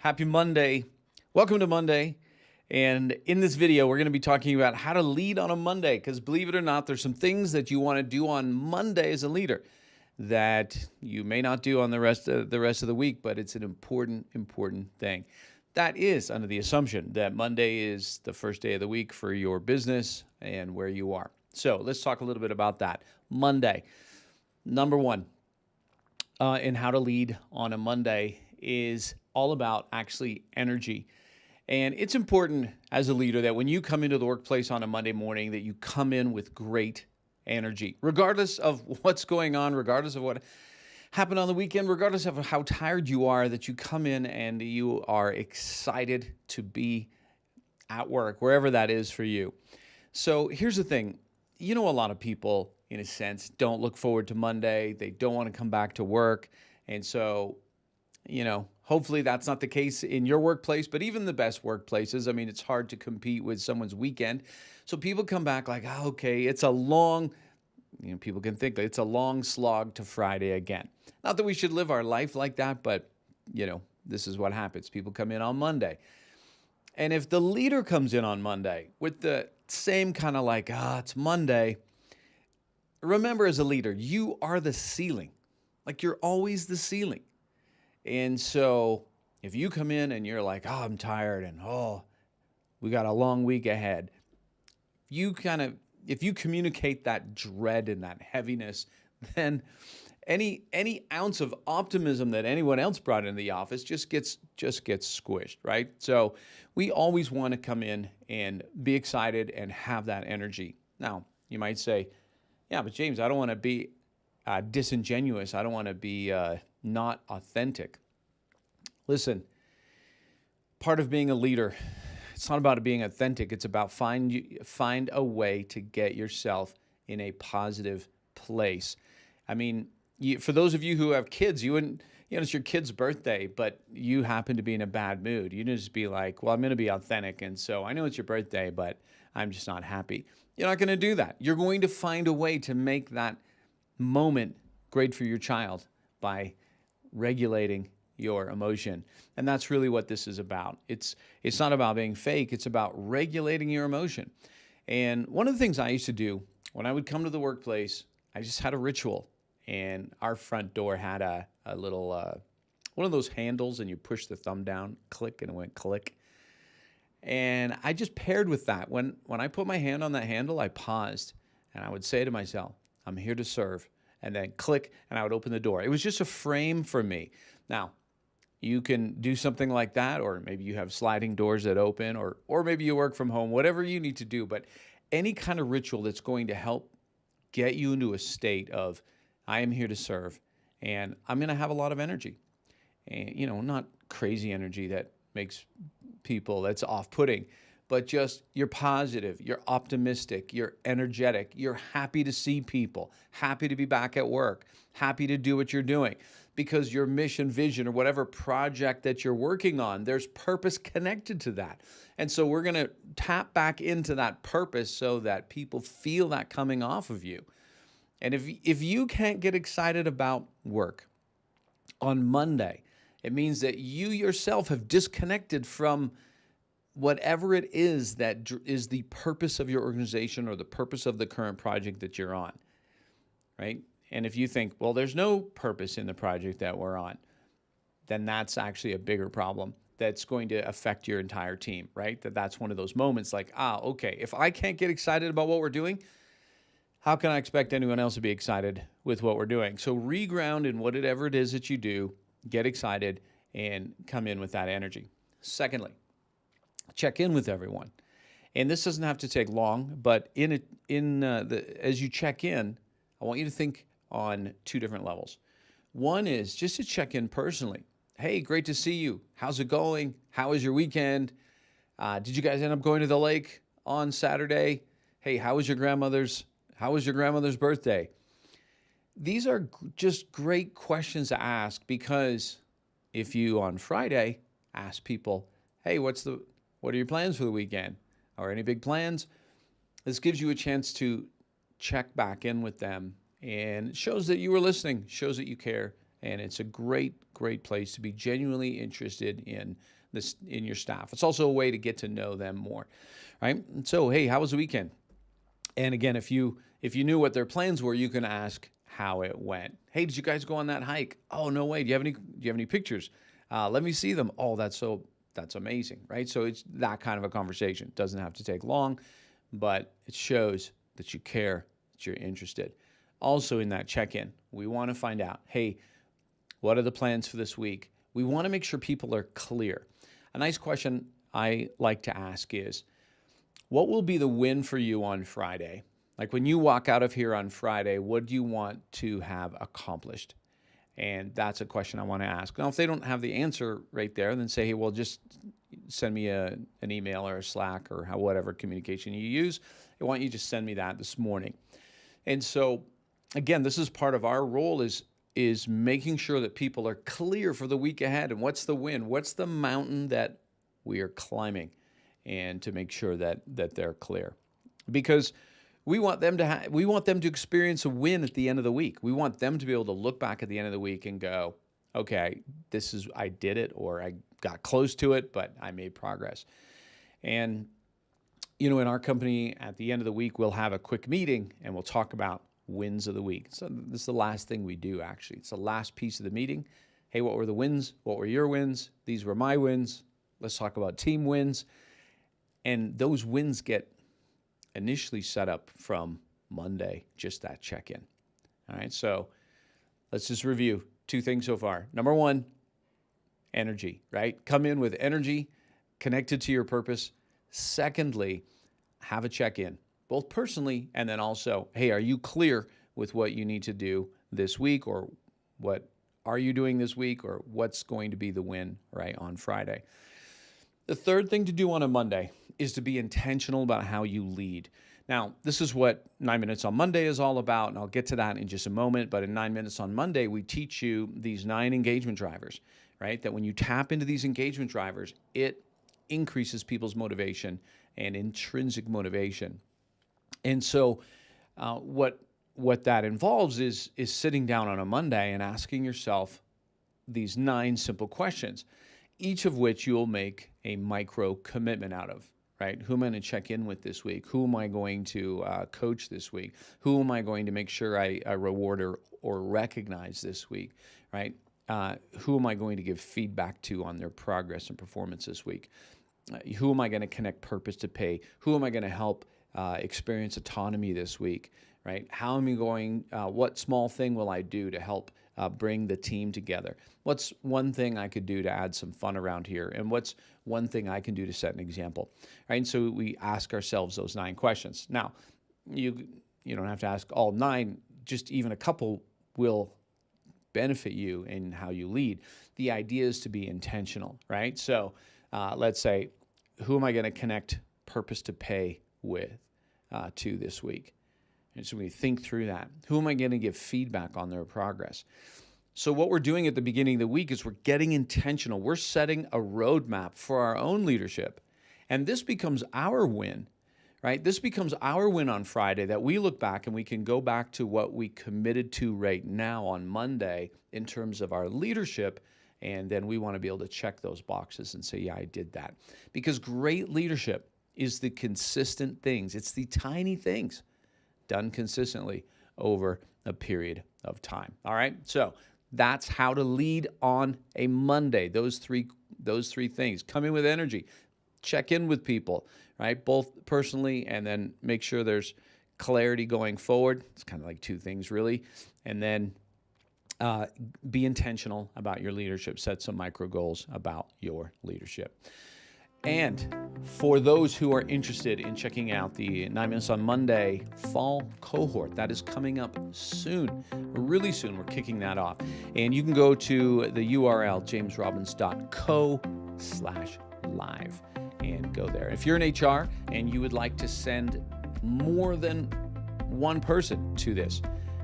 Happy Monday. Welcome to Monday. And in this video, we're going to be talking about how to lead on a Monday. Because believe it or not, there's some things that you want to do on Monday as a leader that you may not do on the rest of the week, but it's an important thing. That is under the assumption that Monday is the first day of the week for your business and where you are. So let's talk a little bit about that. Monday, number one, in how to lead on a Monday is all about actually energy. And it's important as a leader that when you come into the workplace on a Monday morning, that you come in with great energy, regardless of what's going on, regardless of what happened on the weekend, regardless of how tired you are, that you come in and you are excited to be at work, wherever that is for you. So here's the thing. A lot of people, in a sense, don't look forward to Monday. They don't want to come back to work. And so, hopefully that's not the case in your workplace, but even the best workplaces, it's hard to compete with someone's weekend. So people come back like, okay, it's a long, people can think that it's a long slog to Friday again. Not that we should live our life like that, but, this is what happens. People come in on Monday. And if the leader comes in on Monday with the same kind of like, it's Monday, remember as a leader, you are the ceiling. Like you're always the ceiling. And so if you come in and you're like, I'm tired and we got a long week ahead, if you communicate that dread and that heaviness, then any ounce of optimism that anyone else brought into the office just gets squished, right? So we always want to come in and be excited and have that energy. Now, you might say, yeah, but James, I don't want to be disingenuous. I don't want to be not authentic. Listen, part of being a leader, it's not about being authentic. It's about find a way to get yourself in a positive place. For those of you who have kids, you wouldn't, it's your kid's birthday, but you happen to be in a bad mood. You just be like, well, I'm going to be authentic. And so I know it's your birthday, but I'm just not happy. You're not going to do that. You're going to find a way to make that moment great for your child by regulating your emotion. And that's really what this is about. It's not about being fake. It's about regulating your emotion. And one of the things I used to do when I would come to the workplace, I just had a ritual. And our front door had a little, one of those handles, and you push the thumb down, click, and it went click. And I just paired with that. When I put my hand on that handle, I paused, and I would say to myself, I'm here to serve. And then click, and I would open the door. It was just a frame for me. Now, you can do something like that, or maybe you have sliding doors that open, or maybe you work from home, whatever you need to do. But any kind of ritual that's going to help get you into a state of, I am here to serve, and I'm going to have a lot of energy. And, not crazy energy that makes people, that's off-putting, but just you're positive, you're optimistic, you're energetic, you're happy to see people, happy to be back at work, happy to do what you're doing, because your mission, vision, or whatever project that you're working on, there's purpose connected to that. And so we're going to tap back into that purpose so that people feel that coming off of you. And if you can't get excited about work on Monday, it means that you yourself have disconnected from whatever it is that is the purpose of your organization or the purpose of the current project that you're on, right? And if you think, well, there's no purpose in the project that we're on, then that's actually a bigger problem that's going to affect your entire team, right? That's one of those moments like, okay, if I can't get excited about what we're doing, how can I expect anyone else to be excited with what we're doing? So reground in whatever it is that you do, get excited, and come in with that energy. Secondly, check in with everyone. And this doesn't have to take long, but as you check in, I want you to think on two different levels. One is just to check in personally. Hey, great to see you. How's it going? How was your weekend? Did you guys end up going to the lake on Saturday? Hey, how was your grandmother's birthday? These are just great questions to ask, because if you on Friday ask people, hey, what are your plans for the weekend? Or any big plans? This gives you a chance to check back in with them, and it shows that you were listening, shows that you care, and it's a great great place to be genuinely interested in this, in your staff. It's also a way to get to know them more, right? And so, hey, how was the weekend? And again, if you knew what their plans were, you can ask how it went. Hey, did you guys go on that hike? Oh, no way. Do you have any pictures? Let me see them. Oh, that's amazing, right? So it's that kind of a conversation. It doesn't have to take long, but it shows that you care, that you're interested. Also in that check-in, we want to find out, hey, what are the plans for this week? We want to make sure people are clear. A nice question I like to ask is, what will be the win for you on Friday? Like when you walk out of here on Friday, what do you want to have accomplished? And that's a question I want to ask. Now, if they don't have the answer right there, then say, hey, well, just send me an email or a Slack or whatever communication you use. I want you to send me that this morning. And so, again, this is part of our role is making sure that people are clear for the week ahead. And what's the win? What's the mountain that we are climbing? And to make sure that they're clear. Because we want them to experience a win at the end of the week. We want them to be able to look back at the end of the week and go, okay, I did it, or I got close to it, but I made progress. And, in our company, at the end of the week, we'll have a quick meeting and we'll talk about wins of the week. So this is the last thing we do, actually. It's the last piece of the meeting. Hey, what were the wins? What were your wins? These were my wins. Let's talk about team wins. And those wins get initially set up from Monday, just that check-in. All right, so let's just review 2 things so far. Number 1, energy, right? Come in with energy, connected to your purpose. Secondly, have a check-in, both personally and then also, hey, are you clear with what you need to do this week, or what are you doing this week, or what's going to be the win, right, on Friday? The third thing to do on a Monday is to be intentional about how you lead. Now, this is what 9 Minutes on Monday is all about, and I'll get to that in just a moment. But in 9 Minutes on Monday, we teach you these 9 engagement drivers, right? That when you tap into these engagement drivers, it increases people's motivation and intrinsic motivation. And so what that involves is sitting down on a Monday and asking yourself these 9 simple questions, each of which you'll make a micro commitment out of, right? Who am I going to check in with this week? Who am I going to coach this week? Who am I going to make sure I reward or recognize this week, right? Who am I going to give feedback to on their progress and performance this week? Who am I going to connect purpose to pay? Who am I going to help experience autonomy this week, right? How am I going, what small thing will I do to help bring the team together? What's one thing I could do to add some fun around here? And what's one thing I can do to set an example, right? And so we ask ourselves those 9 questions. Now, you don't have to ask all 9, just even a couple will benefit you in how you lead. The idea is to be intentional, right? So let's say, who am I going to connect purpose to pay with to this week? And so we think through that. Who am I going to give feedback on their progress? So what we're doing at the beginning of the week is we're getting intentional. We're setting a roadmap for our own leadership. And this becomes our win, right? This becomes our win on Friday, that we look back and we can go back to what we committed to right now on Monday in terms of our leadership. And then we want to be able to check those boxes and say, yeah, I did that. Because great leadership is the consistent things. It's the tiny things done consistently over a period of time. All right. So that's how to lead on a Monday. Those three things. Come in with energy. Check in with people, right? Both personally, and then make sure there's clarity going forward. It's kind of like 2 things, really. And then be intentional about your leadership. Set some micro goals about your leadership. And for those who are interested in checking out the 9 Minutes on Monday fall cohort, that is coming up soon, really soon. We're kicking that off. And you can go to the URL, jamesrobbins.co/live, and go there. If you're in HR and you would like to send more than one person to this,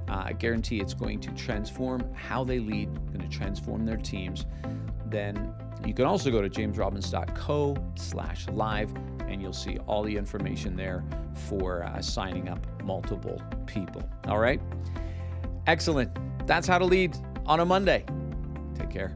I guarantee it's going to transform how they lead, going to transform their teams, then you can also go to jamesrobbins.co/live, and you'll see all the information there for signing up multiple people. All right? Excellent. That's how to lead on a Monday. Take care.